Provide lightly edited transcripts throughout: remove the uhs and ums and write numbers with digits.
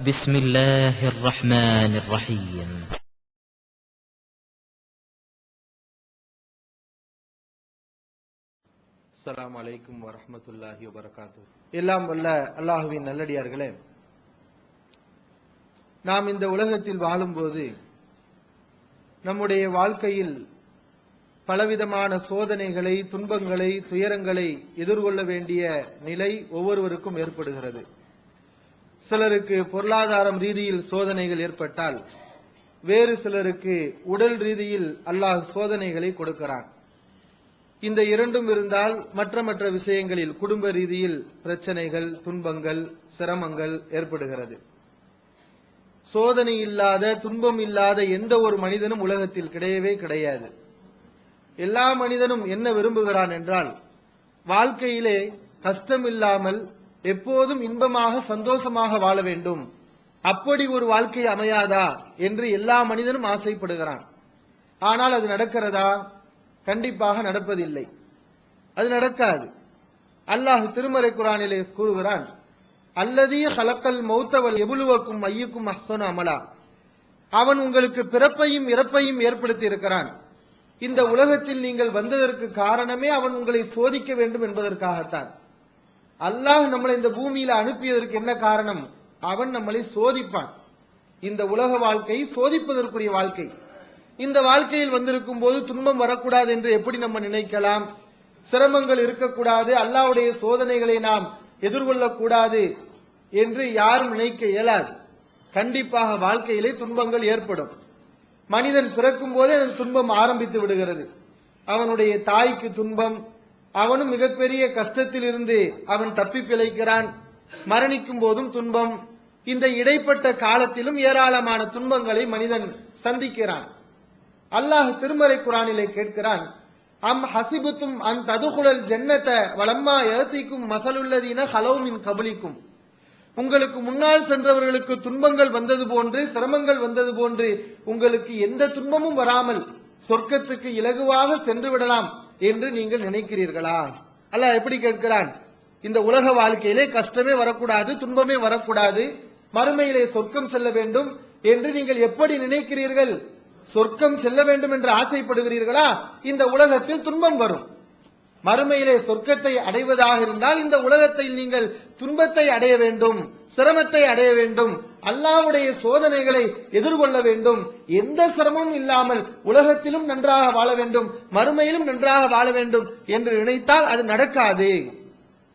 بسم الله الرحمن الرحيم. அஸ்ஸலாமு அலைக்கும் வரஹ்மத்துல்லாஹி வபரகாத்துஹு. எல்லாம் வல்ல அல்லாஹ்வின் நல்லடியார்களே, நாம் இந்த உலகத்தில் வாழும்போது நம்முடைய வாழ்க்கையில் பலவிதமான சோதனைகளை, துன்பங்களை, துயரங்களை எதிர்கொள்ள வேண்டிய நிலை ஒவ்வொருவருக்கும் ஏற்படுகிறது. சிலருக்கு பொருளாதாரம் ரீதியில் சோதனைகள் ஏற்பட்டால், வேறு சிலருக்கு உடல் ரீதியில் அல்லாஹ் சோதனைகளை கொடுக்கிறான். இந்த இரண்டும் இருந்தால் மற்ற விஷயங்களில் குடும்ப ரீதியில் பிரச்சனைகள், துன்பங்கள், சிரமங்கள் ஏற்படுகிறது. சோதனை இல்லாத, துன்பம் இல்லாத எந்த ஒரு மனிதனும் உலகத்தில் கிடையவே கிடையாது. எல்லா மனிதனும் என்ன விரும்புகிறான் என்றால், வாழ்க்கையிலே கஷ்டம் இல்லாமல் எப்போதும் இன்பமாக, சந்தோஷமாக வாழ வேண்டும். அப்படி ஒரு வாழ்க்கை அமையாதா என்று எல்லா மனிதனும் ஆசைப்படுகிறான். ஆனால் அது நடக்கிறதா? கண்டிப்பாக நடப்பதில்லை. அது நடக்காது. அல்லாஹ் திருமறை குர்ஆனிலே கூறுகிறான், அல்லதீ ஹலக்கல் மௌத வல் யப்லுவக்கும் அய்யுக்கும் அஹ்ஸனு அமலா. அவன் உங்களுக்கு பிறப்பையும் இறப்பையும் ஏற்படுத்தி இருக்கிறான். இந்த உலகத்தில் நீங்கள் வந்ததற்கு காரணமே அவன் உங்களை சோதிக்க வேண்டும் என்பதற்காகத்தான். அல்லாஹ் நம்மளை இந்த பூமியில அனுப்பியதற்கு என்ன காரணம்? அவன் நம்மளை சோதிப்பான். இந்த உலக வாழ்க்கை சோதிப்பதற்குரிய வாழ்க்கை. இந்த வாழ்க்கையில் வந்திருக்கும் போது துன்பம் வரக்கூடாது என்று எப்படி நம்ம நினைக்கலாம்? சிரமங்கள் இருக்கக்கூடாது, அல்லாஹ்வுடைய சோதனைகளை நாம் எதிர்கொள்ளக்கூடாது என்று யாரும் நினைக்க இயலாது. கண்டிப்பாக வாழ்க்கையிலே துன்பங்கள் ஏற்படும். மனிதன் பிறக்கும் போதே அந்த துன்பம் ஆரம்பித்து விடுகிறது. அவனுடைய தாய்க்கு துன்பம், அவனும் மிகப்பெரிய கஷ்டத்தில் இருந்து அவன் தப்பி பிழைக்கிறான். மரணிக்கும் போதும் துன்பம். இந்த இடைப்பட்ட காலத்திலும் ஏராளமான துன்பங்களை மனிதன் சந்திக்கிறான். அல்லாஹ் திருமறை குர்ஆனிலே கேட்கிறான், அம் ஹசிபுத்தும் அன் ததுகுலல் ஜன்னத வலம்மா யஅதிக்கும் மஸலுல்லதீன ஹலௌ மின் கப்லிக்கும். உங்களுக்கு முன்னால் சென்றவர்களுக்கு துன்பங்கள் வந்தது போன்று, சிரமங்கள் வந்தது போன்று உங்களுக்கு எந்த துன்பமும் வராமல் சொர்க்கத்துக்கு இலகுவாக சென்று விடலாம் என்று நீங்கள் நினைக்கிறீர்களா? அல்லாஹ் எப்படி கேட்கிறான்? இந்த உலக வாழ்க்கையிலே கஷ்டமே வரக்கூடாது, துன்பமே வரக்கூடாது, மறுமையிலே சொர்க்கம் செல்ல வேண்டும் என்று நீங்கள் எப்படி நினைக்கிறீர்கள்? சொர்க்கம் செல்ல வேண்டும் என்று ஆசைப்படுகிறீர்களா? இந்த உலகத்தில் துன்பம் வரும். மறுமையிலே சொர்க்கத்தை அடைவதாக இருந்தால் இந்த உலகத்தில் நீங்கள் துன்பத்தை அடைய வேண்டும், சிரமத்தை அடைய வேண்டும், அல்லாஹ்வுடைய சோதனைகளை எதிர்கொள்ள வேண்டும். எந்த சிரமமும் இல்லாமல் உலகத்திலும் நன்றாக வாழ வேண்டும், மறுமையிலும் நன்றாக வாழ வேண்டும் என்று நினைத்தால் அது நடக்காது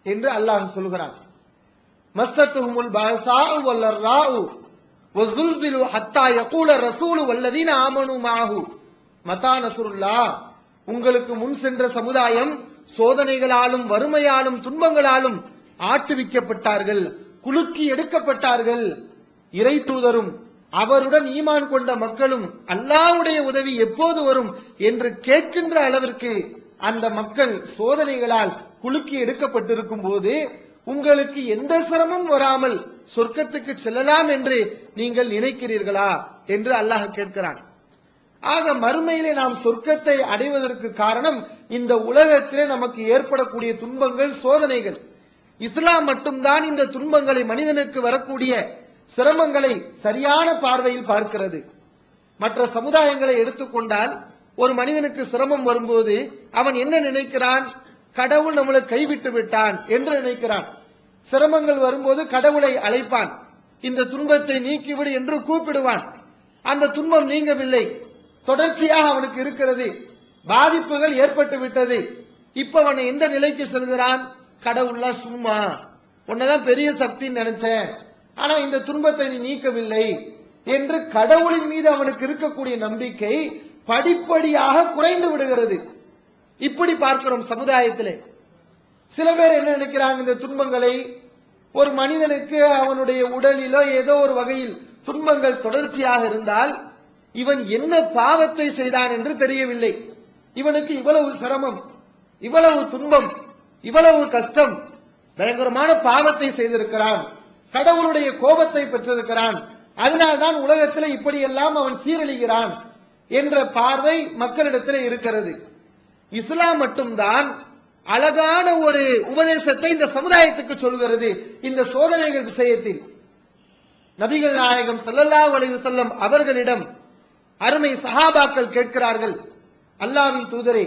என்று அல்லாஹ் சொல்கிறான். மஸ்ஸத்துஹுமுல் பஅஸாஉ வல்லர்ராஉ வஸுல்ஸிலு ஹத்தா யகூல ரசூலு வல்லதீன ஆமனு மஅஹு மதா நஸ்ருல்லாஹ். உங்களுக்கு முன் சென்ற சமுதாயம் சோதனைகளாலும், வறுமையாலும், துன்பங்களாலும் ஆட்டுவிக்கப்பட்டார்கள், குலுக்கி எடுக்கப்பட்டார்கள். இறை தூதரும் அவருடன் ஈமான் கொண்ட மக்களும் அல்லாஹ்வுடைய உதவி எப்போது வரும் என்று கேட்கின்ற அளவிற்கு அந்த மக்கள் சோதனைகளால் குலுக்கி எடுக்கப்பட்டிருக்கும் போது உங்களுக்கு எந்த சிரமமும் வராமல் சொர்க்கத்துக்கு செல்லலாம் என்று நீங்கள் நினைக்கிறீர்களா என்று அல்லாஹ் கேட்கிறான். ஆக மறுமையிலே நாம் சொர்க்கத்தை அடைவதற்கு காரணம் இந்த உலகத்திலே நமக்கு ஏற்படக்கூடிய துன்பங்கள், சோதனைகள். இஸ்லாம் மட்டும்தான் இந்த துன்பங்களை, மனிதனுக்கு வரக்கூடிய சிரமங்களை சரியான பார்வையில் பார்க்கிறது. மற்ற சமுதாயங்களை எடுத்துக்கொண்டால் ஒரு மனிதனுக்கு சிரமம் வரும்போது அவன் என்ன நினைக்கிறான்? கடவுள் நம்மளை கைவிட்டு விட்டான் என்று நினைக்கிறான். சிரமங்கள் வரும்போது கடவுளை அழைப்பான், இந்த துன்பத்தை நீக்கிவிடு என்று கூப்பிடுவான். அந்த துன்பம் நீங்கவில்லை, தொடர்ச்சியாக அவனுக்கு இருக்கிறது, பாதிப்புகள் ஏற்பட்டு விட்டது. இப்ப அவன் எந்த நிலைக்கு செல்கிறான்? கடவுள்ல சும்மா, உன்னதான் பெரிய சக்தின்னு நினைச்சேன், ஆனா இந்த துன்பத்தை நீ நீக்கவில்லை என்று கடவுளின் மீது அவனுக்கு இருக்கக்கூடிய நம்பிக்கை படிப்படியாக குறைந்து விடுகிறது. இப்படி பார்க்கிறோம் சமுதாயத்திலே. சில பேர் என்ன நினைக்கிறாங்க? இந்த துன்பங்களை ஒரு மனிதனுக்கு அவனுடைய உடலிலோ ஏதோ ஒரு வகையில் துன்பங்கள் தொடர்ச்சியாக இருந்தால் இவன் என்ன பாவத்தை செய்தான் என்று தெரியவில்லை. இவனுக்கு இவ்வளவு சிரமம், இவ்வளவு துன்பம், இவ்வளவு கஷ்டம், பயங்கரமான பாவத்தை செய்திருக்கிறான், கடவுளுடைய கோபத்தை பெற்றிருக்கிறான், அதனால்தான் உலகத்தில் இப்படியெல்லாம் அவன் சீரழிகிறான் என்ற பார்வை மக்களிடத்தில் இருக்கிறது. இஸ்லாம் மட்டும்தான் அழகான ஒரு உபதேசத்தை இந்த சமுதாயத்துக்கு சொல்கிறது. இந்த சோதனைகள் விஷயத்தில் நபிகள் நாயகம் ஸல்லல்லாஹு அலைஹி வஸல்லம் அவர்களிடம் அருமை சஹாபாக்கள் கேட்கிறார்கள், அல்லாஹ்வின் தூதரே,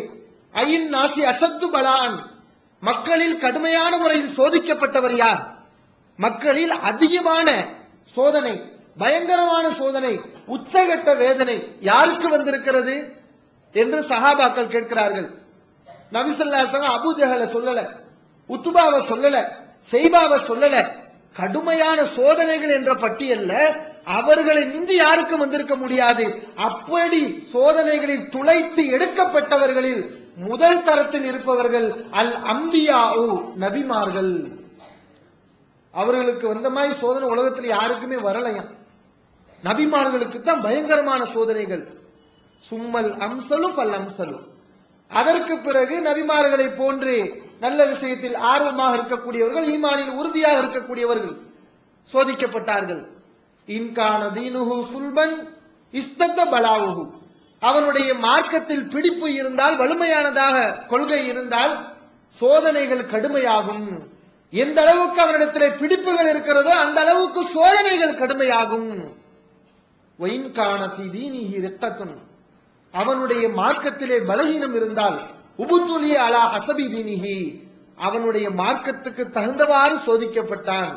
ஐயின் நாசி அஷத்து பலான், மக்களில் கடுமையான முறையில் சோதிக்கப்பட்டவர் யார்? மக்களில் அதிகமான சோதனை, பயங்கரமான சோதனை, உச்சகட்ட வேதனை யாருக்கு வந்திருக்கிறது என்று சஹாபாக்கள் கேட்கிறார்கள். நபி ஸல்லல்லாஹு அலைஹி வஸல்லம் அபூ ஜஹலை சொல்லல, உத்பாவை சொல்லல, ஷைபாவை சொல்லல. கடுமையான சோதனைகள் என்ற பட்டியல்ல அவர்களை மிஞ்சி யாருக்கும் வந்திருக்க முடியாது. அப்படி சோதனைகளில் துளைத்து எடுக்கப்பட்டவர்களில் முதல் தரத்தில் இருப்பவர்கள் அல் அம்பியாஉ, நபிமார்கள். அவர்களுக்கு வந்த மாதிரி சோதனை உலகத்தில் யாருக்குமே வரலையாம். நபிமார்களுக்கு தான் பயங்கரமான சோதனைகள். சும்மல் அம்சலு பல் அம்சலு. அதற்கு பிறகு நபிமார்களை போன்று நல்ல விஷயத்தில் ஆர்வமாக இருக்கக்கூடியவர்கள், ஈமானில் உறுதியாக இருக்கக்கூடியவர்கள் சோதிக்கப்பட்டார்கள். இன்கான தீனுஹு சுல்பன் இஸ்தத்த பலாவுஹு. அவனுடைய மார்க்கத்தில் பிடிப்பு இருந்தால், வலிமையானதாக கொள்கை இருந்தால் சோதனைகள் கடுமையாகும். எந்த அளவுக்கு அவனிடத்திலே பிடிப்புகள் இருக்கிறதோ அந்த அளவுக்கு சோதனைகள் கடுமையாகும். ஒயின்கான ஃபீ தீனிஹி ரிக்கத்துன். அவனுடைய மார்க்கத்திலே பலகீனம் இருந்தால், உபுத்துலிய அலா ஹஸபி தீனிஹி, அவனுடைய மார்க்கத்துக்கு தகுந்தவாறு சோதிக்கப்பட்டான்.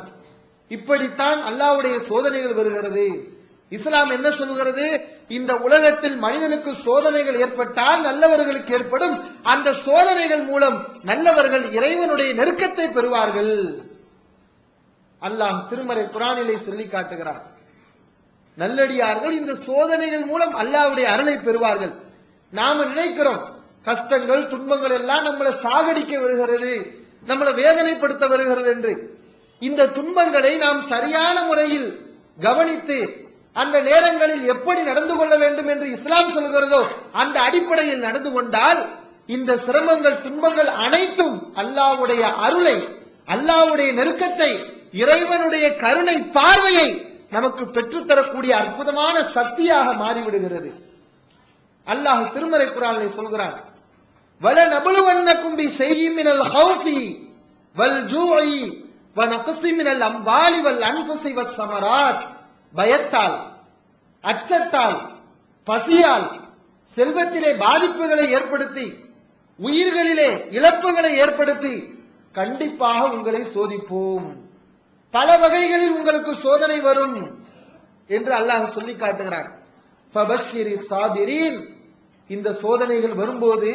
இப்படித்தான் அல்லாஹ்வுடைய சோதனைகள் வருகிறது. இஸ்லாம் என்ன சொல்கிறது? இந்த உலகத்தில் மனிதனுக்கு சோதனைகள் ஏற்பட்டால் நல்லவர்களுக்கு ஏற்படும். அந்த சோதனைகள் மூலம் நல்லவர்கள் இறைவனுடைய நெருக்கத்தை பெறுவார்கள். அல்லாஹ் திருமறை குர்ஆனிலே சொல்லி காட்டுகிறார், நல்லடியார்கள் இந்த சோதனைகள் மூலம் அல்லாஹ்வுடைய அருளை பெறுவார்கள். நாம நினைக்கிறோம் கஷ்டங்கள் துன்பங்கள் எல்லாம் நம்மளை சாகடிக்க வருகிறது, நம்மளை வேதனைப்படுத்த வருகிறது என்று. இந்த துன்பங்களை நாம் சரியான முறையில் கவனித்து அந்த நேரங்களில் எப்படி நடந்து கொள்ள வேண்டும் என்று இஸ்லாம் சொல்கிறதோ அந்த அடிப்படையில் நடந்து கொண்டால் இந்த சிரமங்கள் துன்பங்கள் அனைத்தும் அல்லாஹ்வுடைய அருளை, அல்லாஹ்வுடைய நெருக்கத்தை, இறைவனுடைய கருணை பார்வையை நமக்கு பெற்றுத்தரக்கூடிய அற்புதமான சக்தியாக மாறிவிடுகிறது. அல்லாஹ் திருமறை குர்ஆனிலே சொல்கிறான், வல நபுலுவன்னக்கும் பி ஷைஇன் மினல் ஹௌஃபி வல் ஜூஇ வ நக்ஸி மினல் அம்வாலி வல் அன்ஃபுஸி வஸ் ஸமராத். பயத்தால், அச்சத்தால், பசியால், செல்வத்திலே பாதிப்புகளை ஏற்படுத்தி, உயிர்களிலே இழப்புகளை ஏற்படுத்தி கண்டிப்பாக உங்களை சோதிப்போம். பல வகைகளில் உங்களுக்கு சோதனை வரும் என்று அல்லாஹ் சொல்லி காட்டுகிறான். ஃபபஷ்ஷிரி ஸாபிரீன். இந்த சோதனைகள் வரும்போது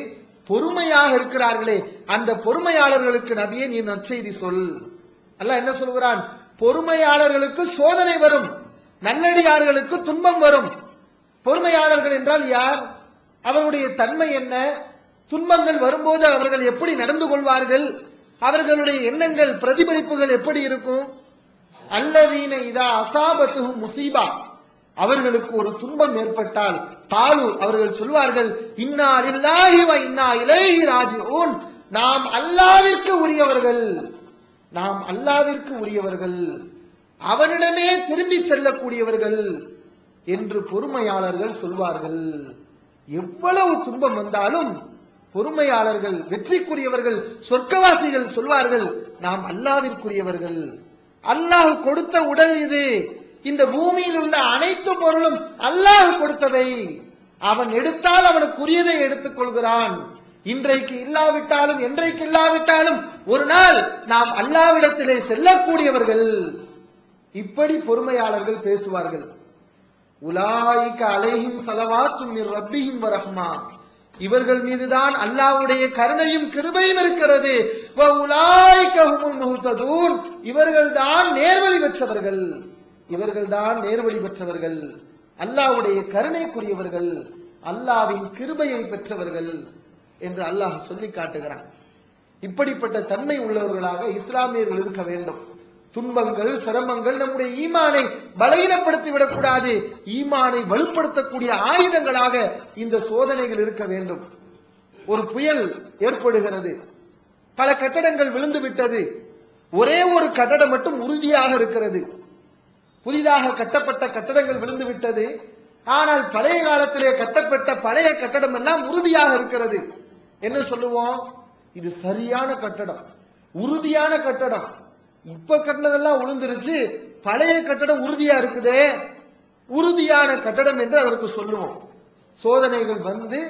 பொறுமையாக இருக்கிறார்களே அந்த பொறுமையாளர்களுக்கு நபியே நீ நற்செய்தி சொல். அல்லாஹ் என்ன சொல்கிறான்? பொறுமையாளர்களுக்கு சோதனை வரும், நல்லடியார்களுக்கு துன்பம் வரும். பொறுமையாளர்கள் என்றால் யார்? அவருடைய தன்மை என்ன? துன்பங்கள் வரும்போது அவர்கள் எப்படி நடந்து கொள்வார்கள்? அவர்களுடைய எண்ணங்கள் பிரதிபலிப்புகள் எப்படி இருக்கும்? அல்லதீன இதா அஸாபத்துஹும் முஸீபா. அவர்களுக்கு ஒரு துன்பம் ஏற்பட்டால் காலு, அவர்கள் சொல்வார்கள், இன்னா லில்லாஹி வ இன்னா இலைஹி ராஜிஊன். நாம் அல்லாஹ்விற்கு உரியவர்கள், நாம் அல்லாஹ்விற்கு உரியவர்கள், அவனிடமே திரும்பி செல்லக்கூடியவர்கள் என்று பொறுமையாளர்கள் சொல்வார்கள். எவ்வளவு துன்பம் வந்தாலும் பொறுமையாளர்கள், வெற்றிக்குரியவர்கள், சொர்க்கவாசிகள் சொல்வார்கள், நாம் அல்லாஹ்விற்குரியவர்கள். அல்லாஹ் கொடுத்த உடல் இது, இந்த பூமியில் உள்ள அனைத்து பொருளும் அல்லாஹ் கொடுத்தவை. அவன் எடுத்தால் அவனுக்குரியதை எடுத்துக் கொள்கிறான். இன்றைக்கு இல்லாவிட்டாலும் என்றைக்கு இல்லாவிட்டாலும் ஒரு நாள் நாம் அல்லாஹ்விடத்திலே செல்லக்கூடியவர்கள். இப்படி பொறுமையாளர்கள் பேசுவார்கள். உலாயிக அலைஹிம் ஸலவாத்தும் மிர் ரப்பிஹிம் வ ரஹ்மா. இவர்கள் மீதுதான் அல்லாஹ்வுடைய கருணையும் கிருபையும் இருக்கிறது. வ உலாயிக ஹுமுல் முஹ்ததூன். இவர்கள்தான் நேர்வழி பெற்றவர்கள், இவர்கள்தான் நேர்வழி பெற்றவர்கள், அல்லாஹ்வுடைய கருணைக்குரியவர்கள், அல்லாஹ்வின் கிருபையை பெற்றவர்கள் என்று அல்லாஹ் சொல்லி காட்டுகிறான். இப்படிப்பட்ட தன்மை உள்ளவர்களாக இஸ்லாமியர்கள் இருக்க வேண்டும். துன்பங்கள் சிரமங்கள் நம்முடைய ஈமானை பலவீனப்படுத்தி விடக்கூடாது. ஈமானை வலுப்படுத்தக்கூடிய ஆயுதங்களாக இந்த சோதனைகள் இருக்க வேண்டும். ஒரு புயல் ஏற்படுகிறது, பல கட்டடங்கள் விழுந்து விட்டது, ஒரே ஒரு கட்டடம் மட்டும் உறுதியாக இருக்கிறது. புதிதாக கட்டப்பட்ட கட்டடங்கள் விழுந்து விட்டது, ஆனால் பழைய காலத்திலே கட்டப்பட்ட பழைய கட்டடம் எல்லாம் உறுதியாக இருக்கிறது. என்ன சொல்லுவோம்? இது சரியான கட்டடம், உறுதியான கட்டடம். இப்ப கட்டினதெல்லாம் விழுந்துருச்சு, பழைய கட்டடம் உறுதியா இருக்குதே, உறுதியான கட்டடம் என்று அதற்கு சொல்லுவோம். சோதனைகள் வந்து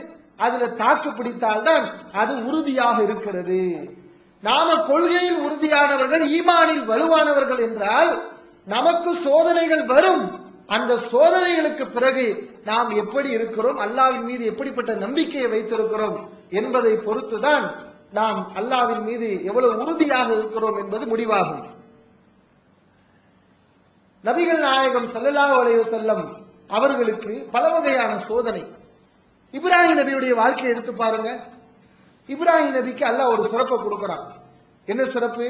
அதுல தாக்கு பிடித்தால்தான் அது உறுதியாக இருக்கிறது. நாம கொள்கையில் உறுதியானவர்கள், ஈமானில் வலுவானவர்கள் என்றால் நமக்கு சோதனைகள் வரும். அந்த சோதனைகளுக்கு பிறகு நாம் எப்படி இருக்கிறோம், அல்லாஹ்வின் மீது எப்படிப்பட்ட நம்பிக்கையை வைத்திருக்கிறோம் என்பதை பொறுத்துதான் நாம் அல்லாஹ்வின் மீது எவ்வளவு உறுதியாக இருக்கிறோம் என்பது முடிவாகும். நபிகள் நாயகம் ஸல்லல்லாஹு அலைஹி வஸல்லம் அவர்களுக்கு பல வகையான சோதனை. இப்ராஹிம் நபியுடைய வாழ்க்கையை எடுத்து பாருங்க. இப்ராஹிம் நபிக்கு அல்லாஹ் ஒரு சிறப்பை கொடுக்கிறான். என்ன சிறப்பு?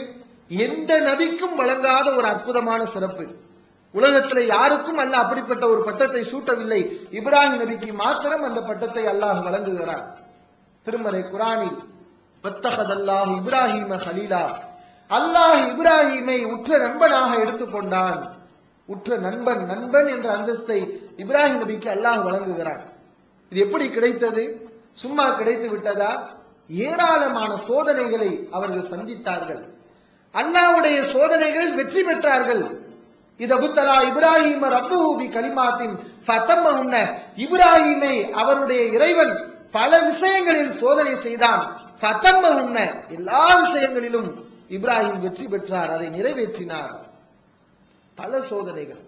எந்த நபிக்கும் வழங்காத ஒரு அற்புதமான சிறப்பு. உலகத்தில் யாருக்கும் அல்லாஹ் அப்படிப்பட்ட ஒரு பட்டத்தை சூட்டவில்லை. இப்ராஹிம் நபிக்கு மாத்திரம் அந்த பட்டத்தை அல்லாஹ் வழங்குகிறான். திருமறை குர்ஆனில் வத்தஹதல்லாஹு இப்ராஹீம கலீலா, அல்லாஹ் இப்ராஹீமை உற்ற நண்பனாக எடுத்துக்கொண்டான். உற்ற நண்பன், நண்பன் என்ற அந்தஸ்தை இப்ராஹிம் நபிக்கு அல்லாஹ் வழங்குகிறான். இது எப்படி கிடைத்தது? சும்மா கிடைத்து விட்டதா? ஏராளமான சோதனைகளை அவர்கள் சந்தித்தார்கள். அல்லாஹ்வுடைய சோதனைகளில் வெற்றி பெற்றார்கள். இதபுத்தலா இப்ராஹிம ரப்புஹு பி கலிமாத்தின் ஃபதம்மஹுன்ன, இப்ராஹிமை அவருடைய இறைவன் பல விஷயங்களில் சோதனை செய்தான். ஃபதம்மஹுன்ன, எல்லா விஷயங்களிலும் இப்ராஹிம் வெற்றி பெற்றார், அதை நிறைவேற்றினார். பல சோதனைகள்,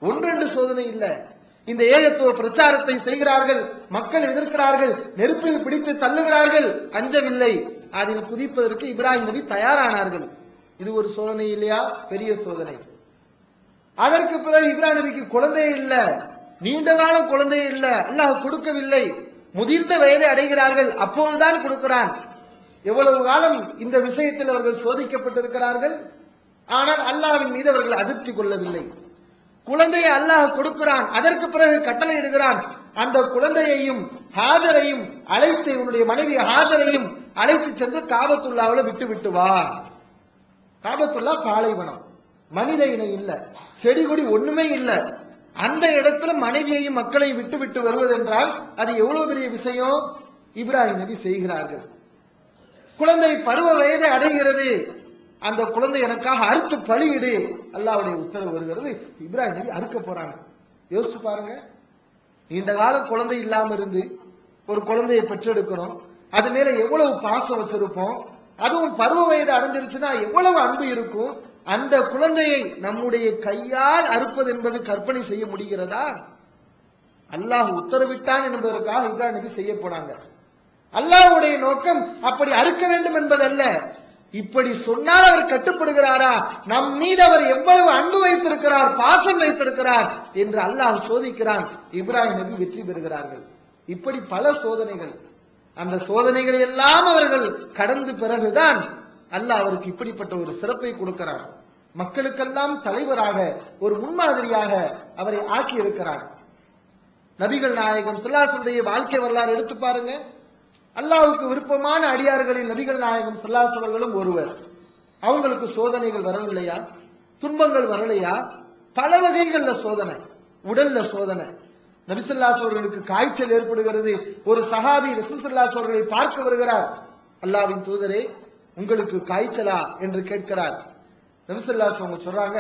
ஒன்றெண்டு சோதனை இல்ல. இந்த ஏகத்துவ பிரச்சாரத்தை செய்கிறார்கள், மக்கள் எதிர்க்கிறார்கள், நெருப்பில் பிடித்து தள்ளுகிறார்கள், அஞ்சமில்லை. அதில் குதிப்பதற்கு இப்ராஹிம் நபி தயாரானார்கள். இது ஒரு சோதனை இல்லையா? பெரிய சோதனை. அதற்கு பிறகு இப்ராஹிம் நபிக்கு குழந்தையே இல்ல, நீண்ட காலம் குழந்தையே இல்ல, அல்லாஹ் கொடுக்கவில்லை. முதிர்ந்த வயதை அடைகிறார்கள், அப்போதுதான் கொடுக்கிறான். எவ்வளவு காலம் இந்த விஷயத்தில் அவர்கள் சோதிக்கப்பட்டிருக்கிறார்கள். ஆனால் அல்லாஹ்வின் மீது அவர்கள் அதிருப்தி கொள்ளவில்லை. குழந்தையை அல்லாஹ் கொடுக்கிறான், அதற்கு பிறகு கட்டளை இடுகிறான், அந்த குழந்தையையும் ஹாஜரையும் அழைத்து, உன்னுடைய மனைவி ஹாஜரையும் அழைத்து சென்று காபத்துல்லாவில் விட்டு விட்டு வா. காபத்துல்லா பாலைவனம், மனித இனம் இல்ல, செடி கொடி ஒண்ணுமே இல்ல. அந்த இடத்துல மனைவியையும் மக்களையும் விட்டு விட்டு வருவதென்றால் அது எவ்வளவு பெரிய விஷயம். இப்ராஹிம் நபி செய்கிறார்கள். குழந்தை பருவ வயதை அடைகிறது, அந்த குழந்தை எனக்காக அறுத்து பலியிடு, அல்லாஹ்வுடைய உத்தரவு வருகிறது. இப்ராஹிம் நபி அறுக்க போறாங்க. யோசிச்சு பாருங்க, நீண்ட காலம் குழந்தை இல்லாம இருந்து ஒரு குழந்தையை பெற்றெடுக்கிறோம், அது மேல எவ்வளவு பாசம் வச்சிருப்போம், அதுவும் பருவ வயது அடைஞ்சிருச்சுன்னா எவ்வளவு அன்பு இருக்கும். அந்த குழந்தையை நம்முடைய கையால் அறுப்பது என்பது கற்பனை செய்ய முடிகிறதா? அல்லாஹ் உத்தரவிட்டான் என்பதற்காக இப்ராஹிம் நபி செய்ய போனாங்க. அல்லாஹ்வுடைய நோக்கம் அப்படி அறுக்க வேண்டும் என்பதல்ல. இப்படி சொன்னால் அவர் கட்டுப்படுகிறாரா, நம் மீது அவர் எவ்வளவு அன்பு வைத்திருக்கிறார், பாசம் வைத்திருக்கிறார் என்று அல்லாஹ் சோதிக்கிறான். இப்ராஹிம் நபி வெற்றி பெறுகிறார்கள். இப்படி பல சோதனைகள். அந்த சோதனைகளை எல்லாம் அவர்கள் கடந்து பிறகுதான் அல்லாஹ் அவருக்கு இப்படிப்பட்ட ஒரு சிறப்பை கொடுக்கிறார். மக்களுக்கெல்லாம் தலைவராக, ஒரு முன்மாதிரியாக அவரை ஆக்கி இருக்கிறார். நபிகள் நாயகம் ஸல்லல்லாஹு அலைஹி வஸல்லம் வாழ்க்கை வரலாறு எடுத்து பாருங்க. அல்லாஹ்வுக்கு விருப்பமான அடியார்களில் நபிகள் நாயகம் ஸல்லல்லாஹு அலைஹி வஸல்லம் ஒருவர். அவங்களுக்கு சோதனைகள் வரவில்லையா? துன்பங்கள் வரலையா? பல வகைகள்ல சோதனை, உடல்ல சோதனை. நபி ஸல்லல்லாஹு அலைஹி அவர்களுக்கு காய்ச்சல் ஏற்படுகிறது. ஒரு சஹாபி ரசூல் ஸல்லல்லாஹு அலைஹி அவர்களை பார்க்க வருகிறார். அல்லாஹ்வின் தூதரே, உங்களுக்கு காய்ச்சலா என்று கேட்கிறார். நபி ஸல்லல்லாஹு அலைஹி வஸல்லம் சொல்றாங்க,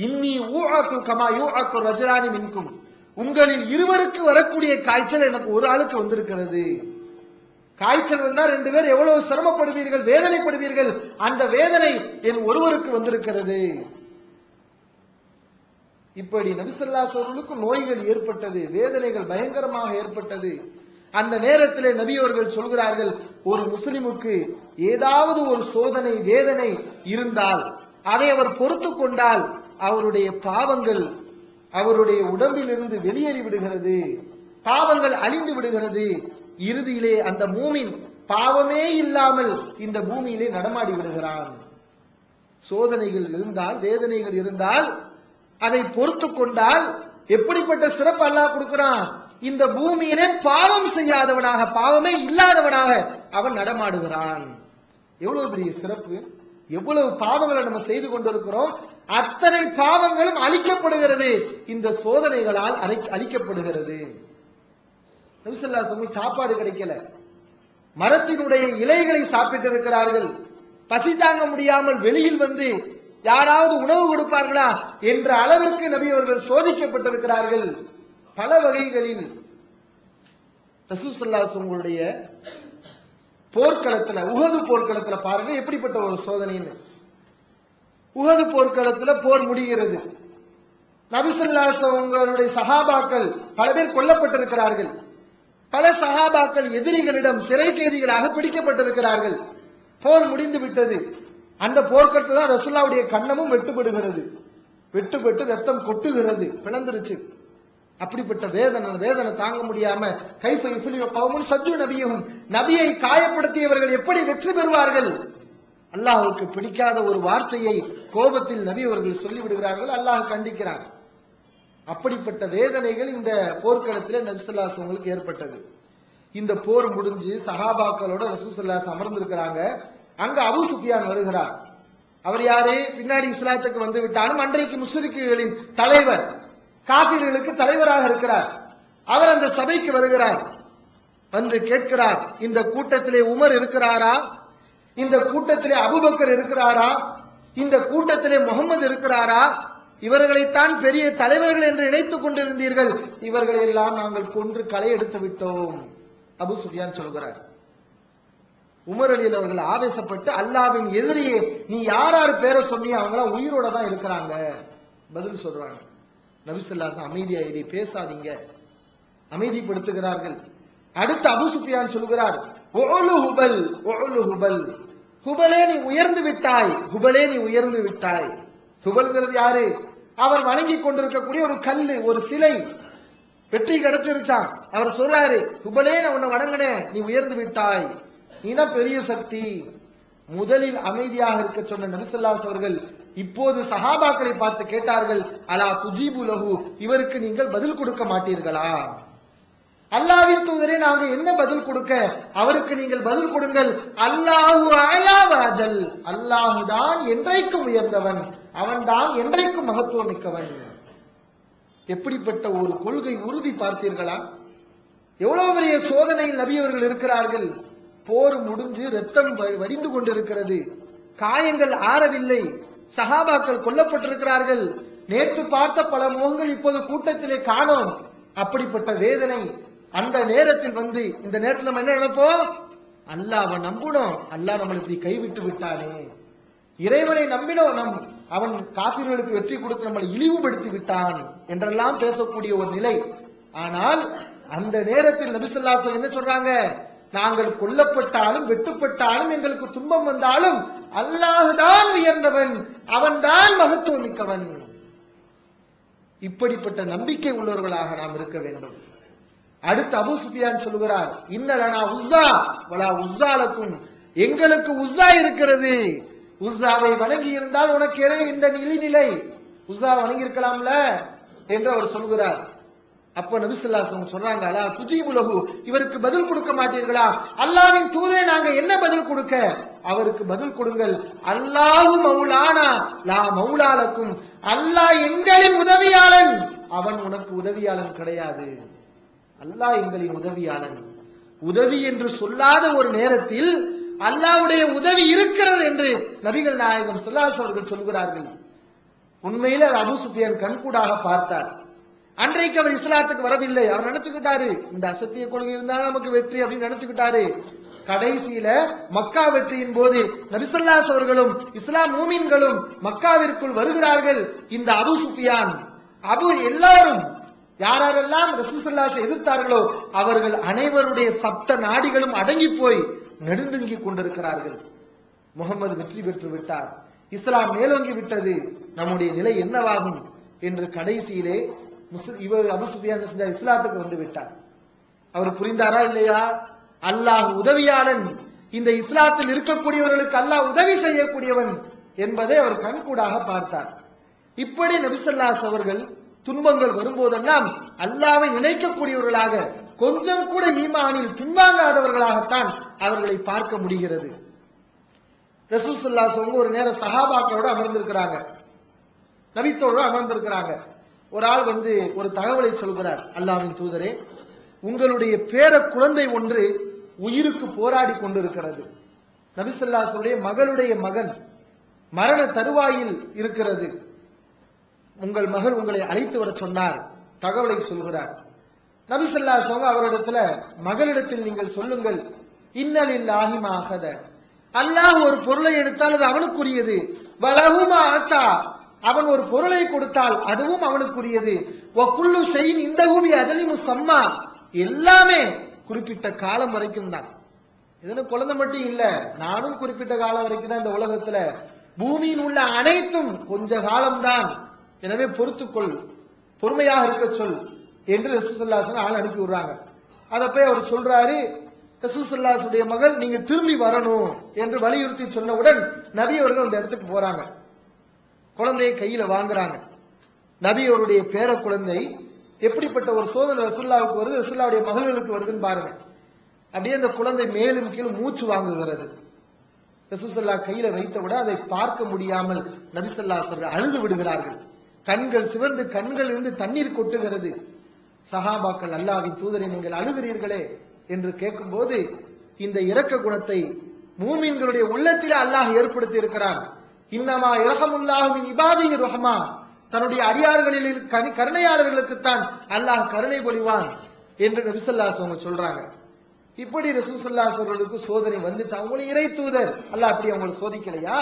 இன்னி ஊஅகு கமா யூஅகு ரஜலானி மின்கும், உங்களில் இருவருக்கு வரக்கூடிய காய்ச்சல் எனக்கு ஒரு ஆளுக்கு வந்திருக்கிறது. காய்ச்சல் வந்தா ரெண்டு பேர் எவ்வளவு சிரமப்படுவீர்கள், வேதனைப்படுவீர்கள், அந்த வேதனை என் ஒருவருக்கு வந்திருக்கிறது. இப்படி நபி ஸல்லல்லாஹு அலைஹி வஸல்லம் நோய்கள் ஏற்பட்டது, வேதனைகள் பயங்கரமாக ஏற்பட்டது. அந்த நேரத்திலே நபி அவர்கள் சொல்கிறார்கள், ஒரு முஸ்லிமுக்கு ஏதாவது ஒரு சோதனை வேதனை இருந்தால் அதை அவர் பொறுத்து கொண்டால் அவருடைய பாவங்கள் அவருடைய உடம்பில் இருந்து வெளியேறி விடுகிறது, பாவங்கள் அழிந்து விடுகிறது. இறுதியிலே அந்த மூமின் பாவமே இல்லாமல் இந்த பூமியிலே நடமாடி விடுகிறான். சோதனைகள் இருந்தால், வேதனைகள் இருந்தால் அதை பொறுத்து கொண்டால் எப்படிப்பட்ட சிறப்பு அல்லாஹ் கொடுக்கிறான். இந்த பூமியிலே பாவம் செய்யாதவனாக, பாவமே இல்லாதவனாக அவன் நடமாடுகிறான். எவ்வளவு பெரிய சிறப்பு! எவ்வளவு பாவங்களை நம்ம செய்து கொண்டிருக்கிறோம், அத்தனை பாவங்களும் அழிக்கப்படுகிறது, இந்த சோதனைகளால் அழிக்கப்படுகிறது. நபி ஸல்லல்லாஹு அலைஹி வஸல்லம் சாப்பாடு கிடைக்கல, மரத்தினுடைய இலைகளை சாப்பிட்டு இருக்கிறார்கள். பசி தாங்க முடியாமல் வெளியில் வந்து யாராவது உணவு கொடுப்பார்களா என்ற அளவிற்கு நபி அவர்கள் சோதிக்கப்பட்டிருக்கிறார்கள். பல வகைகளில் ரசூல் ஸல்லல்லாஹு அலைஹி வஸல்லம் போர்க்களத்துல, உஹது போர்க்களத்துல பாருங்க எப்படிப்பட்ட ஒரு சோதனைன்னு. உஹது போர்க்களத்துல போர் முடிகிறது. நபி ஸல்லல்லாஹு அலைஹி வஸல்லம் சஹாபாக்கள் பல பேர் கொல்லப்பட்டிருக்கிறார்கள். பல சஹாபாக்கள் எதிரிகளிடம் சிறை கைதிகளாக பிடிக்கப்பட்டிருக்கிறார்கள். போர் முடிந்து விட்டது. அந்த போர்க்களத்துல தான் ரசூலுல்லாஹ்வுடைய கன்னமும் வெட்டுப்படுகிறது. வெட்டுப்பட்டு ரத்தம் கொட்டுகிறது, பிளந்துருச்சு. அப்படிப்பட்ட வேதனை தாங்க முடியாம கைஃப யுஃப்லிஹு கௌமுன் சஜ்ஜு நபியஹும், நபியை காயப்படுத்தியவர்கள் எப்படி வெற்றி பெறுவார்கள்? அல்லாஹ்வுக்கு பிடிக்காத ஒரு வார்த்தையை கோபத்தில் நபி அவர்கள் சொல்லிவிடுகிறார்கள். அல்லாஹ் கண்டிக்கிறான். அப்படிப்பட்ட வேதனைகள் இந்த போர்க்களத்தில் நபி ஸல்லல்லாஹு அலைஹி வஸல்லம் ஏற்பட்டது. இந்த போர் முடிஞ்சு சஹாபாக்களோட ரசூல் ஸல்லல்லாஹு அலைஹி வஸல்லம் அமர்ந்திருக்கிறாங்க. அங்க அபூ சுஃபியான் வருகிறார். அவர் யாரு? பின்னாடி இஸ்லாத்துக்கு வந்து விட்டாலும் அன்றைக்கு முஸ்லிம்களின் தலைவர், காபிர்களுக்கு தலைவராக இருக்கிறார். அவர் அந்த சபைக்கு வருகிறார். வந்து கேட்கிறார், இந்த கூட்டத்திலே உமர் இருக்கிறாரா? இந்த கூட்டத்திலே அபூபக்கர் இருக்கிறாரா? இந்த கூட்டத்திலே முகமது இருக்கிறாரா? இவர்களைத்தான் பெரிய தலைவர்கள் என்று நினைத்துக் கொண்டிருந்தீர்கள். இவர்களை எல்லாம் நாங்கள் கொன்று களை எடுத்து விட்டோம். அபூ சுஃபியான் சொல்கிறார். உமர் அலியில் அவர்கள் ஆவேசப்பட்டு, அல்லாஹ்வின் எதிரியே, நீ யார் யார் பேரை சொன்னியோ அவங்க எல்லாம் உயிரோட தான் இருக்கிறாங்க பதில் சொல்றாங்க. நபி ஸல்லல்லாஹு அலைஹி வஸல்லம் அமைதியா இரு, பேசாதீங்க, அமைதிப்படுத்துகிறார்கள். அடுத்து அபூ சுஃபியான் சொல்கிறார், உலு ஹுபல், உலு ஹுபல், ஹுபலே நீ உயர்ந்து விட்டாய், ஹுபலே நீ உயர்ந்து விட்டாய். ஹுபல்ங்கிறது யாரு? அவர் வணங்கி கொண்டிருக்கக்கூடிய ஒரு கல்லு, ஒரு சிலை. வெற்றி கிடைச்சிருச்சான். அவர் சொல்றாரு, ஹுபலே நான் உன்னை வணங்கினேன், நீ உயர்ந்து விட்டாய், நீதான் பெரிய சக்தி. முதலில் அமைதியாக இருக்க சொன்ன நபி ஸல்லல்லாஹு அலைஹி அவர்கள் இப்போது சஹாபாக்களை பார்த்து கேட்டார்கள், அலா துஜீபு லஹு, இவருக்கு நீங்கள் பதில் கொடுக்க மாட்டீர்களா? அல்லாஹ்வின் தூதரே, நாங்க என்ன பதில் கொடுக்க? அவருக்கு நீங்கள் பதில் கொடுங்கள். அல்லாஹு அலா வஜல், அல்லாஹ் தான் என்றைக்கும் உயர்ந்தவன், அவன் தான் என்றைக்கும் மகத்துவம் மிக்கவன். எப்படிப்பட்ட ஒரு கொள்கை உறுதி பார்த்தீர்களா? எவ்வளவு பெரிய சோதனையில் நபி அவர்கள் இருக்கிறார்கள். போர் முடிஞ்சு ரத்தம் வடிந்து கொண்டிருக்கிறது, காயங்கள் ஆறவில்லை, சஹாபாக்கள் கொல்லப்பட்டிருக்கிறார்கள். நேற்று பார்த்த பல முகங்கள் இப்போது கூட்டத்திலே காணோம். அப்படிப்பட்ட வேதனை. அந்த நேரத்தில் வந்து இந்த நேரத்தில் நம்ம என்ன நினைப்போம்? அல்லாஹ்வை நம்பணும், அல்லாஹ் நம்மளை இப்படி கைவிட்டு விட்டானே. இறைவனை நம்பினோம், அவன் காபிர்களுக்கு வெற்றி கொடுத்து நம்மளை இழிவுபடுத்தி விட்டான் என்றெல்லாம் பேசக்கூடிய ஒரு நிலை. ஆனால் அந்த நேரத்தில் நபி ஸல்லல்லாஹு அலைஹி வஸல்லம் என்ன சொல்றாங்க? நாங்கள் கொல்லப்பட்டாலும் வெட்டுப்பட்டாலும் எங்களுக்கு துன்பம் வந்தாலும் அல்லாஹ் தான் உயர்ந்தவன், அவன் தான் மகத்துவம் மிக்கவன். இப்படிப்பட்ட நம்பிக்கை உள்ளவர்களாக நாம் இருக்க வேண்டும். அடுத்து அபூ சுஃபியான் சொல்கிறார், இன்னலனா உஸ்ஸா வலா உஸ்ஸாலக்கும், எங்களுக்கு உஸ்ஸா இருக்கிறது. உஸ்ஸாவை வணங்கி இருந்தால் உனக்கு இந்த நிலை, உஸ்ஸா வணங்கி இருக்கலாம்ல என்று அவர் சொல்கிறார். அப்ப நபி ஸல்லல்லாஹு அலைஹி வஸல்லம் சொல்றாங்க, அலா துஜீபு லஹு, இவருக்கு பதில் கொடுக்க மாட்டீர்களா? அல்லாஹ்வின் தூதரே, நாங்க என்ன பதில் கொடுக்க? அவருக்கு பதில் கொடுங்கள். அல்லாஹு மௌலானா லா மௌலாலக்கும், அல்லாஹ் எங்களின் உதவியாளன், அவன் உனக்கு உதவியாளன் கிடையாது. அல்லாஹ் எங்களின் உதவியாளன். உதவி என்று சொல்லாத ஒரு நேரத்தில் அல்லாஹ்வுடைய உதவி இருக்கிறது என்று நபிகள் நாயகம் ஸல்லல்லாஹு அலைஹி அவர்கள் சொல்கிறார்கள். உண்மையில அபூ சுஃபியான் கண்கூடாக பார்த்தார். அன்றைக்கு அவர் இஸ்லாத்துக்கு வரவில்லை. அவர் நினைச்சுக்கிட்டாரு, இந்த அசத்திய கொள்கை இருந்தாலும் நமக்கு வெற்றி அப்படின்னு நினைச்சுக்கிட்டாரு. கடைசியில மக்கா வெற்றியின் போது நபி ஸல்லல்லாஹு அலைஹி அவர்களும் இஸ்லாம் மூமின்களும் மக்காவிற்குள் வருகிறார்கள். இந்த அபூ சுஃபியான், எல்லாரும் யாரெல்லாம் ரசூல் ஸல்லல்லாஹு அலைஹி எதிர்த்தார்களோ அவர்கள் அனைவருடைய சப்த நாடிகளும் அடங்கி போய் நெடுநடுங்கிக் கொண்டிருக்கிறார்கள். முகமது வெற்றி பெற்று விட்டார், இஸ்லாம் மேலோங்கி விட்டது, நம்முடைய நிலை என்னவாகும் என்று கடைசியிலே இவர் அபூ சுஃபியான் இஸ்லாத்துக்கு வந்து விட்டார். அவர் புரிந்தாரா இல்லையா? அல்லாஹ் உதவியாளன், இந்த இஸ்லாத்தில் இருக்கக்கூடியவர்களுக்கு அல்லாஹ் உதவி செய்யக்கூடியவன் என்பதை அவர் கண்கூடாக பார்த்தார். இப்படி நபி ஸல்லல்லாஹு அலைஹி அவர்கள் துன்பங்கள் வரும்போதெல்லாம் அல்லாஹ்வை நினைக்கக்கூடியவர்களாக, கொஞ்சம் கூட ஈமானில் பின்வாங்காதவர்களாகத்தான் அவர்களை பார்க்க முடிகிறது. ரசூல் ஸல்லல்லாஹு அலைஹி வஸல்லம் ஒரு நேரம் சஹாபாக்களோட அமர்ந்திருக்கிறாங்க, நபித்தோடு அமர்ந்திருக்கிறாங்க. ஒரு ஆள் வந்து ஒரு தகவலை சொல்கிறார், அல்லாஹ்வின் தூதரே, உங்களுடைய பேர குழந்தை ஒன்று உயிருக்கு போராடி கொண்டிருக்கிறது. நபி ஸல்லல்லாஹு அலைஹி வஸல்லம் மகளுடைய மகன் மரண தருவாயில் இருக்கிறது. உங்கள் மகள் உங்களை அழைத்து வர சொன்னார், தகவலை சொல்கிறார். நபி ஸல்லல்லாஹு அலைஹி வஸல்லம் அவரிடத்துல, மகளிடத்தில் நீங்கள் சொல்லுங்கள், இன்னலில்லாஹி மா அஹத, அல்லாஹ் ஒரு பொருளை எடுத்தால் அது அவனுக்குரியது, வலஹுமா ஆத்தா, அவன் ஒரு பொருளை கொடுத்தால் அதுவும் அவனுக்குரியது, வகுல்லு ஷைஇன் இந்தஹு பி அஜலி முஸம்மா, எல்லாமே குறிப்பிட்ட காலம் வரைக்கும் தான். இதுன்னு குழந்தை மட்டும் இல்ல, நானும் குறிப்பிட்ட காலம் வரைக்கும் தான் இந்த உலகத்துல, பூமியில் உள்ள அனைத்தும் கொஞ்ச காலம்தான், எனவே பொறுத்துக்கொள், பொறுமையாக இருக்க சொல் என்று ரசூல் ஸல்லல்லாஹு அலைஹி வஸல்லம் ஆள் அனுப்பி விடுறாங்க. அதை போய் அவர் சொல்றாரு, ரசூல் ஸல்லல்லாஹு அலைஹி வஸல்லம் மகள் நீங்க திரும்பி வரணும் என்று வலியுறுத்தி சொன்னவுடன் நபி அவர்கள் அந்த இடத்துக்கு போறாங்க. குழந்தையை கையில வாங்குறாங்க. நபி அவருடைய பேர குழந்தை எப்படிப்பட்ட ஒரு சோதனை ரசூலுல்லாஹ்வுக்கு வருது, ரசூலுல்லாஹ்வுடைய மகளுக்கு வருதுன்னு பாருங்க. அப்படியே அந்த குழந்தை மேலும் கீழும் மூச்சு வாங்குகிறது. ரசூல் ஸல்லல்லாஹு கையில வைத்தவுடன் அதை பார்க்க முடியாமல் நபி ஸல்லல்லாஹு அலைஹி வஸல்லம் அழுது விடுகிறார்கள். கண்கள் சிவந்து கண்கள் இருந்து தண்ணீர் கொட்டுகிறது. சஹாபாக்கள், அல்லாஹ்வின் தூதரை நீங்கள் அழுகிறீர்களே என்று கேட்கும்போது, இந்த இரக்க குணத்தை மூமின்களுடைய உள்ளத்தில் அல்லாஹ் ஏற்படுத்தி இருக்கிறான். இன்னமா இரஹமுல்லாஹு மின் இபாதிஹி ரஹ்மா, தன்னுடைய அடியார்களில் கருணையாளர்களுக்குத்தான் அல்லாஹ் கருணை பொழிவான் என்று நபி ஸல்லல்லாஹு அலைஹி வஸல்லம் சொல்றாங்க. இப்படி ரசூல் ஸல்லல்லாஹு அலைஹி வஸல்லுக்கு சோதனை வந்துச்சு. அவங்களும் இறை தூதர், அல்லாஹ் அப்படி அவங்களை சோதிக்கலையா?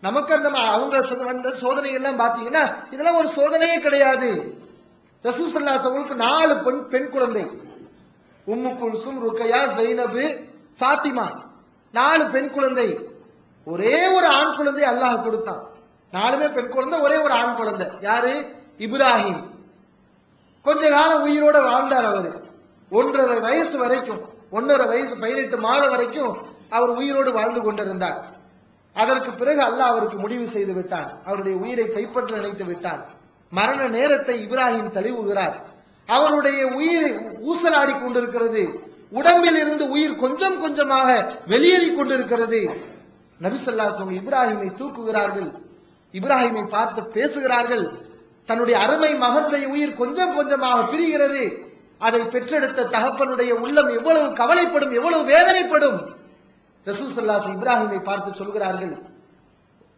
நமக்கு அந்த அவங்க வந்த சோதனை எல்லாம் பாத்தீங்கன்னா இதெல்லாம் ஒரு சோதனையே கிடையாது. ரசூல் ஸல்லல்லாஹு அலைஹி வஸல்லுக்கு 4 பெண் குழந்தை, உம்மு குல்சும், ருக்கையா, ஜைனபு, ஃபாத்திமா, 4 பெண் குழந்தை. ஒரே ஒரு ஆண் குழந்தை அல்லாஹ் கொடுத்தான். 4மே பெண் குழந்தை, ஒரே ஒரு ஆண் குழந்தை. யாரு? இப்ராஹிம். கொஞ்ச காலம் உயிரோட வாழ்ந்தார். அவரு 1.5 வயசு வரைக்கும், 1.5 வயசு 18 மாதம் வரைக்கும் அவர் உயிரோடு வாழ்ந்து கொண்டிருந்தார். அதற்கு பிறகு அல்லாஹ் அவருக்கு முடிவு செய்து விட்டான், அவருடைய உயிரை கைப்பற்ற நினைத்து விட்டான். மரண நேரத்தை இப்ராஹிம் தழுவுகிறார். அவருடைய உயிர் ஊசலாடி கொண்டிருக்கிறது, உடம்பில் இருந்து உயிர் கொஞ்சம் கொஞ்சமாக வெளியேறி கொண்டிருக்கிறது. நபி ஸல்லல்லாஹு அலைஹி வஸல்லம் இப்ராஹிமை தூக்குகிறார்கள். இப்ராஹிமை பார்த்து பேசுகிறார்கள். தன்னுடைய அருமை மகனுடைய உயிர் கொஞ்சம் கொஞ்சமாக பிரிகிறது. அதை பெற்றெடுத்த தகப்பனுடைய உள்ளம் எவ்வளவு கவலைப்படும், எவ்வளவு வேதனைப்படும். ரசூல் ஸல்லல்லாஹு அலைஹி வஸல்லம் இப்ராஹிமை பார்த்து சொல்கிறார்கள்,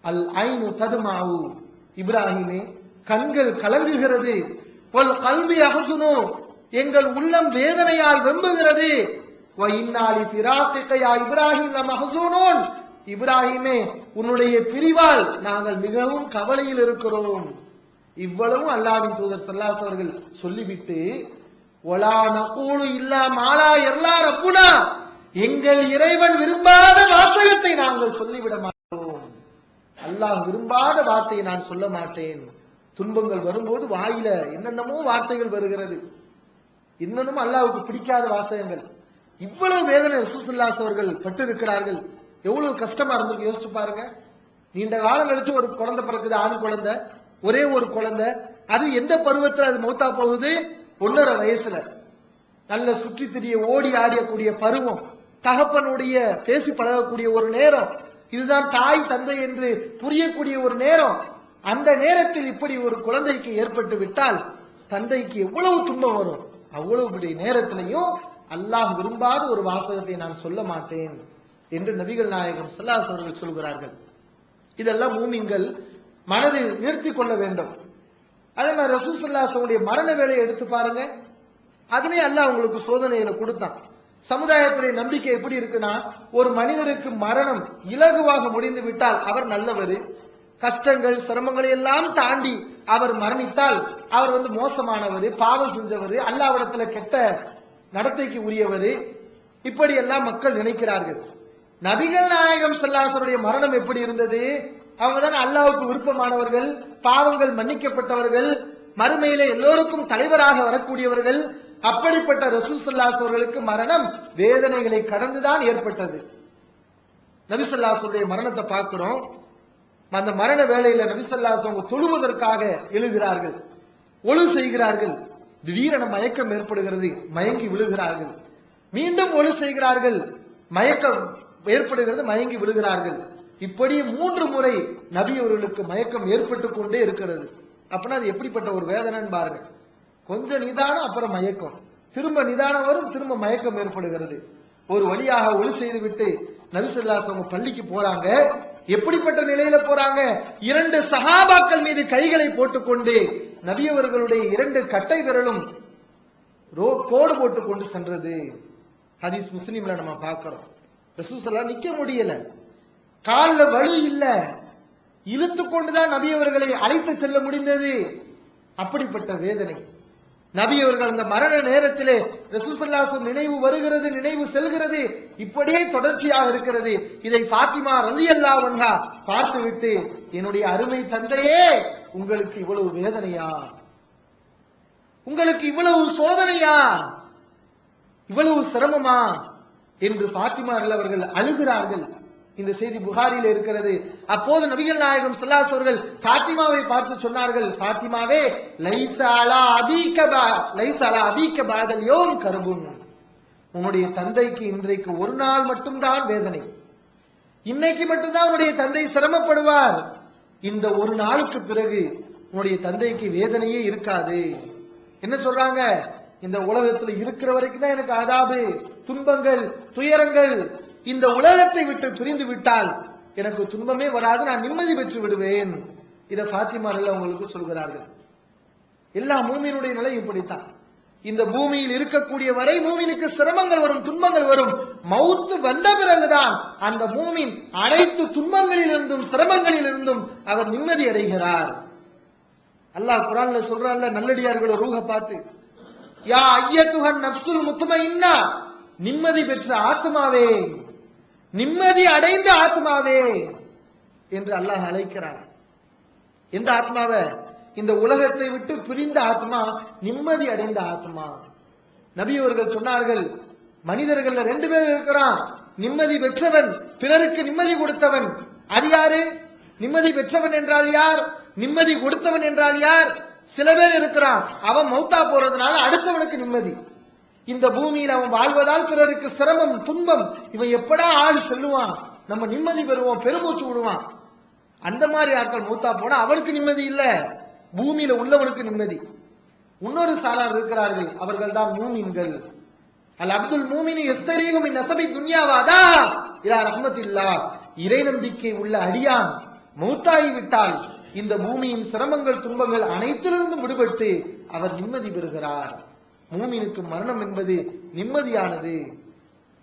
அல் ஐனு ததுமாவு, இப்ராஹிமே கண்கள் கலங்குகிறது, வல் கல்பி அஹ்ஸுனு, எங்கள் உள்ளம் வேதனையால் வெம்புகிறது, வ இன்னாலி ஃபிராகிக யா இப்ராஹிம் லமஹ்ஸூனூன், இப்ராஹிமே உன்னுடைய பிரிவால் நாங்கள் மிகவும் கவலையில் இருக்கிறோம். இவ்வளவும் அல்லாஹ்வின் தூதர் ஸல்லல்லாஹு அலைஹி வஸல்லம் அவர்கள் சொல்லிவிட்டு, வலா நகூலு இல்லா மாலா யர்லா ரப்புனா, எங்கள் இறைவன் விரும்பாத வாசகத்தை நாங்கள் சொல்லிவிட மாட்டோம். அல்லாஹ் விரும்பாத வார்த்தையை நான் சொல்ல மாட்டேன். துன்பங்கள் வரும்போது வாயில என்னென்னமோ வார்த்தைகள் வருகிறது, இன்னமும் அல்லாஹ்வுக்கு பிடிக்காத வாசகங்கள். இவ்வளவு வேதனை ரசூல் ஸல்லல்லாஹு அலைஹி வஸல்லம் அவர்கள் பட்டிருக்கிறார்கள். எவ்வளவு கஷ்டமா இருந்திருக்கு யோசிச்சு பாருங்க. நீண்ட காலம் கழிச்சு ஒரு குழந்தை பிறக்குது, ஆண் குழந்தை, ஒரே ஒரு குழந்தை. அது எந்த பருவத்தில் அது மௌத்தா போகுது? 1.5 வயசுல. நல்ல சுற்றி திரிய ஓடி ஆடியக்கூடிய பருவம், தகப்பனுடைய பேசி பழகக்கூடிய ஒரு நேரம், இதுதான் தாய் தந்தை என்று புரியக்கூடிய ஒரு நேரம். அந்த நேரத்தில் இப்படி ஒரு குழந்தைக்கு ஏற்பட்டு விட்டால் தந்தைக்கு எவ்வளவு துன்பம் வரும். அவ்வளவு நேரத்திலையும் அல்லாஹ் விரும்பாத ஒரு வாசகத்தை நான் சொல்ல மாட்டேன் என்று நபிகள் நாயகம் ஸல்லல்லாஹு அலைஹி வஸல்லம் அவர்கள் சொல்கிறார்கள். இதெல்லாம் மூமின்கள் மனதில் நிறுத்திக் கொள்ள வேண்டும். அதே மாதிரி ரசூல் ஸல்லல்லாஹு அலைஹி வஸல்லம் மரண வேலையை எடுத்து பாருங்க. அதிலே அல்லாஹ் உங்களுக்கு சோதனைகளை கொடுத்தான். சமுதாயத்துடைய நம்பிக்கை எப்படி இருக்குன்னா, ஒரு மனிதருக்கு மரணம் இலகுவாக முடிந்து விட்டால் அவர் நல்லவர், கஷ்டங்கள் சிரமங்களை எல்லாம் தாண்டி அவர் மரணித்தால் அவர் மோசமானவர், பாவம் செஞ்சவர், அல்லாஹ்விடத்துல கெட்ட நடத்தைக்கு உரியவர், இப்படி எல்லாம் மக்கள் நினைக்கிறார்கள். நபிகள் நாயகம் ஸல்லல்லாஹு அலைஹி வஸல்லம் மரணம் எப்படி இருந்தது? அவங்க தான் அல்லாஹ்வுக்கு விருப்பமானவர்கள், பாவங்கள் மன்னிக்கப்பட்டவர்கள், மறுமையில எல்லோருக்கும் தலைவராக வரக்கூடியவர்கள். அப்படிப்பட்ட ரசூல் ஸல்லல்லாஹு அலைஹி வஸல்லுக்கு மரணம் வேதனைகளை கடந்துதான் ஏற்பட்டது. நபி ஸல்லல்லாஹு அலைஹி வஸல்லம் மரணத்தை பார்க்கிறோம். அந்த மரண வேளையில நபி ஸல்லல்லாஹு அலைஹி வஸல்லம் தொழுவதற்காக எழுகிறார்கள், ஒழு செய்கிறார்கள். திடீரென மயக்கம் ஏற்படுகிறது, மயங்கி விழுகிறார்கள். மீண்டும் ஒழு செய்கிறார்கள், மயக்கம் ஏற்படுகிறது, மயங்கி விழுகிறார்கள். இப்படி 3 முறை நபி அவர்களுக்கு மயக்கம் ஏற்பட்டு கொண்டே இருக்கிறது. அப்படின்னா அது எப்படிப்பட்ட ஒரு வேதனைன்னு பாருங்க. கொஞ்சம் நிதானம், அப்புறம் மயக்கம், திரும்ப நிதானம் வரும், திரும்ப மயக்கம் ஏற்படுகிறது. ஒரு வழியாக ஒளி செய்து விட்டு நபி ஸல்லல்லாஹு அலைஹி வஸல்லம் பள்ளிக்கு போறாங்க. எப்படிப்பட்ட நிலையில போறாங்க? 2 சஹாபாக்கள் மீது கைகளை போட்டுக்கொண்டு நபி அவர்களுடைய 2 கட்டை விரலும் கோடு போட்டுக் கொண்டு சென்றது. ஹதீஸ் முஸ்லிம்ல நம்ம பார்க்கிறோம். ரசூல் ஸல்லல்லாஹு நிக்க முடியல, கால்ல வலு இல்ல, இழுத்து கொண்டுதான் நபி அவர்களை அழைத்து செல்ல முடிந்தது. அப்படிப்பட்ட வேதனை. நபி அவர்கள் அந்த மரண நேரத்திலே ரசூல் ஸல்லல்லாஹு அலைஹி நினைவு வருகிறது, நினைவு செல்கிறது, இப்படியே தொடர்ச்சியாக இருக்கிறது. இதை ஃபாத்திமா ரலியல்லாஹு அன்ஹா பார்த்துவிட்டு, என்னுடைய அருமை தந்தையே, உங்களுக்கு இவ்வளவு வேதனையா, உங்களுக்கு இவ்வளவு சோதனையா, இவ்வளவு சிரமமா என்று ஃபாத்திமா அவர்கள் அழுகிறார்கள். இந்த செய்தி புகாரில இருக்கிறது. அப்போது நபிகள் நாயகம் ஸல்லல்லாஹு அலைஹி அவர்கள் ஃபாத்திமாவை பார்த்து சொன்னார்கள், ஃபாத்திமாவே, லைஸ அலா அபீக பஅதல் யௌம் கர்புன். உன்னுடைய தந்தைக்கு இன்றைக்கு ஒரு நாள் மட்டும்தான் வேதனை, இன்னைக்கு மட்டும்தான் உன்னுடைய தந்தை சிரமப்படுவார். இந்த ஒரு நாளுக்கு பிறகு உன்னுடைய தந்தைக்கு வேதனையே இருக்காது. என்ன சொல்றாங்க? இந்த உலகத்துல இருக்கிற வரைக்கும் தான் எனக்கு அதாபு, துன்பங்கள், துயரங்கள். இந்த உலகத்தை விட்டு பிரிந்து விட்டால் எனக்கு துன்பமே வராது, நான் நிம்மதி பெற்று விடுவேன். இதை ஃபாத்திமா உங்களுக்கு சொல்கிறார்கள். எல்லா மூமினுடைய நிலை இப்படித்தான். இந்த பூமியில் இருக்கக்கூடிய வரை மூமினுக்கு சிரமங்கள் வரும், துன்பங்கள் வரும். மௌத்து வந்த பிறகுதான் அந்த மூமின் அனைத்து துன்பங்களிலிருந்தும் சிரமங்களிலிருந்தும் அவர் நிம்மதி அடைகிறார். அல்லாஹ் குர்ஆன்ல சொல்றான்ல, நல்லடியார்களோட ரூஹ பார்த்து, யா அய்யத்துஹன் நஃப்ஸுல் முத்மஇன்னா, நிம்மதி பெற்ற ஆத்மாவே, நிம்மதி அடைந்த ஆத்மாவே என்று அல்லாஹ் அழைக்கிறார். எந்த ஆத்மாவை? இந்த உலகத்தை விட்டு பிரிந்த ஆத்மா, நிம்மதி அடைந்த ஆத்மா. நபி அவர்கள் சொன்னார்கள், மனிதர்கள் 2 பேர் இருக்கிறான், நிம்மதி பெற்றவன், பிறருக்கு நிம்மதி கொடுத்தவன். அது யாரு? நிம்மதி பெற்றவன் என்றால் யார்? நிம்மதி கொடுத்தவன் என்றால் யார்? சில பேர் இருக்கிறான், அவன் மௌத்தா போறதுனால அடுத்தவனுக்கு நிம்மதி. இந்த பூமியில் அவன் வாழ்வதால் பிறருக்கு சிரமம், துன்பம். இவன் எப்படா ஆள் செல்லுவான், நம்ம நிம்மதி பெறுவோம், பெருமூச்சு விடுவான். அந்த மாதிரி ஆட்கள் மௌத்தா போனா அவனுக்கு நிம்மதி இல்ல, பூமியில உள்ளவனுக்கு நிம்மதி. இன்னொரு சாரார் இருக்கிறார்கள், அவர்கள் தான் மூமின்கள். அல் அப்துல் மூமின் யஸ்தரீஹு மின் நஸபி துன்யாவாதா இலா ரஹ்மத்தில்லாஹ். இறை நம்பிக்கை உள்ள அடியான் மௌத்தாகி விட்டால் இந்த பூமியின் சிரமங்கள், துன்பங்கள் அனைத்திலிருந்தும் விடுபட்டு அவர் நிம்மதி பெறுகிறார். மூமினுக்கு மரணம் என்பது நிம்மதியானது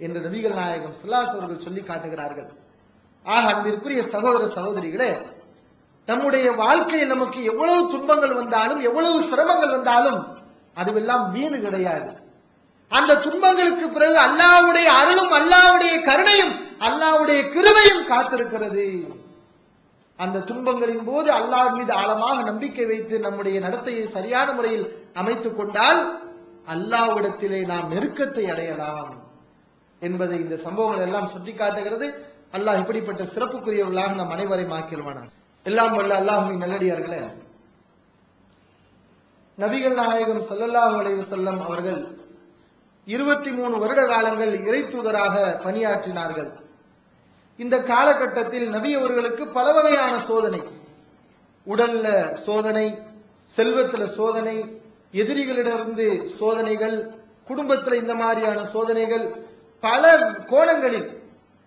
என்று நபிகள் நாயகம் ஸல்லல்லாஹு அலைஹி அவர்கள் சொல்லி காட்டுகிறார்கள். ஆக அன்பிற்குரிய சகோதர சகோதரிகளே, நம்முடைய வாழ்க்கையில் நமக்கு எவ்வளவு துன்பங்கள் வந்தாலும், எவ்வளவு சிரமங்கள் வந்தாலும் அதுவெல்லாம் வீணு கிடையாது. அந்த துன்பங்களுக்கு பிறகு அல்லாஹ்வுடைய அருளும், அல்லாஹ்வுடைய கருணையும், அல்லாஹ்வுடைய கிருபையும் காத்திருக்கிறது. அந்த துன்பங்களின் போது அல்லாஹ் மீது ஆழமாக நம்பிக்கை வைத்து நம்முடைய நடத்தையை சரியான முறையில் அமைத்துக் கொண்டால் அல்லாஹ்விடத்திலே நாம் நெருக்கத்தை அடையலாம் என்பதை இந்த சம்பவங்கள் எல்லாம் சுட்டி காட்டுகிறது. அல்லாஹ் இப்படிப்பட்ட சிறப்புக்குரியவர்களாக நம் அனைவரையும் ஆக்கிடுவானா. எல்லாம் வல்ல அல்லாஹ்வின் நல்லடியார்களே, நபிகள் நாயகம் ஸல்லல்லாஹு அலைஹி வஸல்லம் அவர்கள் 23 வருட காலங்கள் இறை தூதராக பணியாற்றினார்கள். இந்த காலகட்டத்தில் நபி அவர்களுக்கு பல வகையான சோதனை, உடல்ல சோதனை, செல்வத்துல சோதனை, எதிரிகளிடமிருந்து சோதனைகள், குடும்பத்தில் இந்த மாதிரியான சோதனைகள், பல கோணங்களில்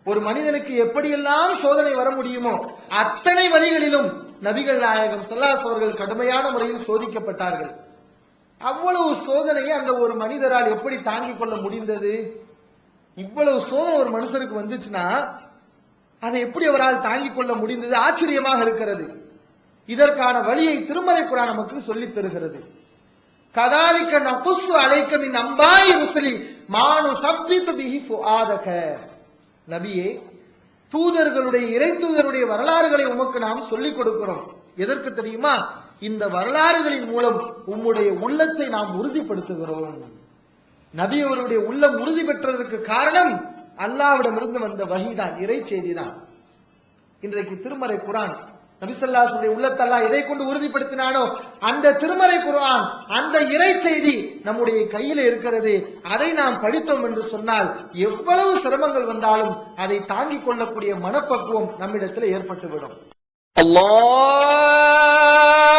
ஒரு மனிதனுக்கு எப்படியெல்லாம் சோதனை வர முடியுமோ அத்தனை வழிகளிலும் நபிகள் நாயகம் ஸல்லல்லாஹு அலைஹி அவர்கள் கடுமையான முறையில் சோதிக்கப்பட்டார்கள். அவ்வளவு சோதனையை அந்த ஒரு மனிதரால் எப்படி தாங்கிக் கொள்ள முடிந்தது? இவ்வளவு சோதனை ஒரு மனுஷனுக்கு வந்துச்சுன்னா அதை எப்படி அவரால் தாங்கிக் கொள்ள முடிந்தது? ஆச்சரியமாக இருக்கிறது. இதற்கான வழியை திருமறை குர்ஆன் நமக்கு சொல்லித் தருகிறது. கதாலிக நகுஸ்ஸு அலைக மின் அம்பாயி ருஸலி மா நுஸப்பிது பிஹி ஃபுஆதக. நபியே, தூதர்களுடைய, இறை தூதருடைய வரலாறுகளை உமக்கு நாம் சொல்லிக் கொடுக்கிறோம். எதற்கு தெரியுமா? இந்த வரலாறுகளின் மூலம் உம்முடைய உள்ளத்தை நாம் உறுதிப்படுத்துகிறோம். நபி அவருடைய உள்ளம் உறுதி பெற்றதற்கு காரணம் அல்லாஹ்விடமிருந்து வந்த வஹீதான், இறை செய்திதான். இன்றைக்கு திருமறை குர்ஆன் நபி ஸல்லல்லாஹு அலைஹி வஸல்லம் உள்ளத்தை அல்லாஹ் எதை கொண்டு உறுதிப்படுத்தினானோ அந்த திருமறை குர்ஆன், அந்த இறை செய்தி நம்முடைய கையில் இருக்கிறது. அதை நாம் படித்தோம் என்று சொன்னால் எவ்வளவு சிரமங்கள் வந்தாலும் அதை தாங்கிக் கொள்ளக்கூடிய மனப்பக்குவம் நம்மிடத்தில் ஏற்பட்டுவிடும். அல்லாஹ்